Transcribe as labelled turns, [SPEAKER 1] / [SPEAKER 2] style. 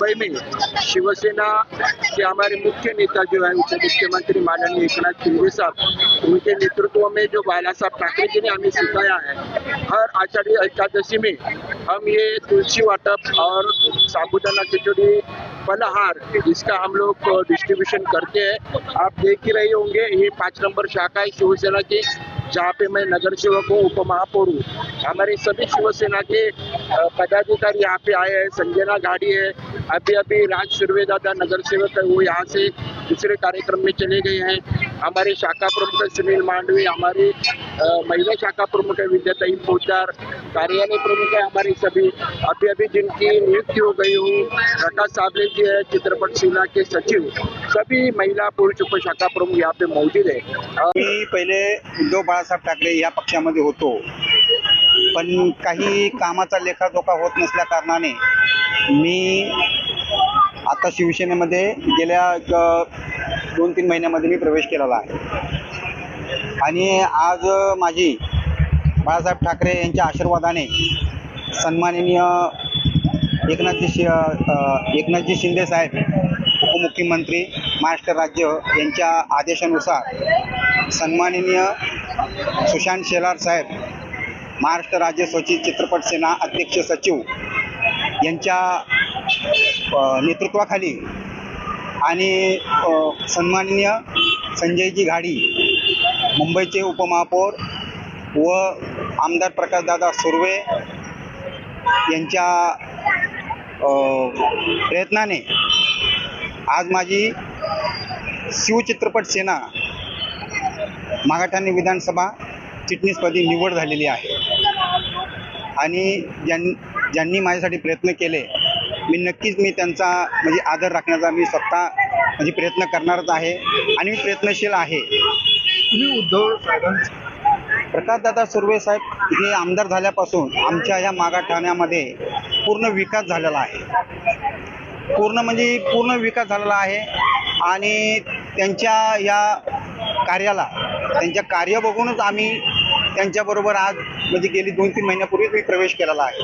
[SPEAKER 1] मुंबई में शिवसेना के हमारे मुख्य नेता जो है उप मुख्यमंत्री माननीय एकनाथ शिंदे साहब, उनके नेतृत्व में जो बाला साहब ठाकरे जी ने हमें सिखाया है, हर आषाढ़ी एकादशी में हम ये तुलसी वाटप और साबूदाना खिचड़ी फलहार इसका हम लोग डिस्ट्रीब्यूशन करते हैं। आप देख ही रहे होंगे, ये 5 नंबर शाखा है शिवसेना की, जहाँ पे मैं नगर सेवक हूँ, उप महापौर हूँ। हमारे सभी शिवसेना के पदाधिकारी यहाँ पे आए हैं। संजना गाड़ी है, अभी राज सुर्वे दादा नगर सेवक है, वो यहाँ से दूसरे कार्यक्रम में चले गए हैं। हमारे शाखा प्रमुख है सुनील मांडवी, हमारी महिला शाखा प्रमुख है विद्याताई पोद्दार, कार्यालय प्रमुख है हमारे सभी अभी जिनकी नियुक्ति हो गई हो, प्रकाश साबले जी है चित्रपट सेना के सचिव, सभी महिला पुरुष उप शाखा प्रमुख यहाँ पे मौजूद है।
[SPEAKER 2] मी पहिले उद्धव बाळासाहेब ठाकरे या पक्षामध्ये होतो, पण काही कामाचा लेखाजोखा होत नसल्या कारणाने मी आता शिवसेनेमध्ये गेल्या 2-3 महिन्यामध्ये मी प्रवेश केलेला आहे आणि आज माझी बाळासाहेब ठाकरे यांच्या आशीर्वादाने सन्माननीय एकनाथजी शिंदे साहेब उपमुख्यमंत्री महाराष्ट्र राज्य यांच्या आदेशानुसार सन्माननीय सुशांत शेलार साहेब महाराष्ट्र राज्य स्वच्छ चित्रपट सेना अध्यक्ष सचिव यांच्या नेतृत्वाखाली आणि सन्माननीय संजयजी घाडी मुंबईचे उपमहापौर व आमदार प्रकाशदादा सुर्वे यांच्या प्रयत्नाने आज माझी शिवचित्रपट सेना मागाठाणे विधानसभा चिटणीसपदी निवड झालेली आहे आणि ज्यांनी माझ्यासाठी प्रयत्न केले, मी त्यांचा म्हणजे आदर राखण्याचा मी स्वतः म्हणजे प्रयत्न करणारच आहे आणि मी प्रयत्नशील आहे।
[SPEAKER 1] तुम्ही उद्धव साहेबांचे
[SPEAKER 2] प्रकाशदादा सुर्वे साहेब हे आमदार झाल्यापासून आमच्या ह्या मागाठाण्यामध्ये पूर्ण विकास झालेला आहे, पूर्ण विकास झालेला आहे आणि त्यांच्या या कार्याला त्यांच्या कार्य बघूनच आम्ही त्यांच्याबरोबर आज म्हणजे गेली 2-3 महिन्यापूर्वीच मी प्रवेश केलेला आहे।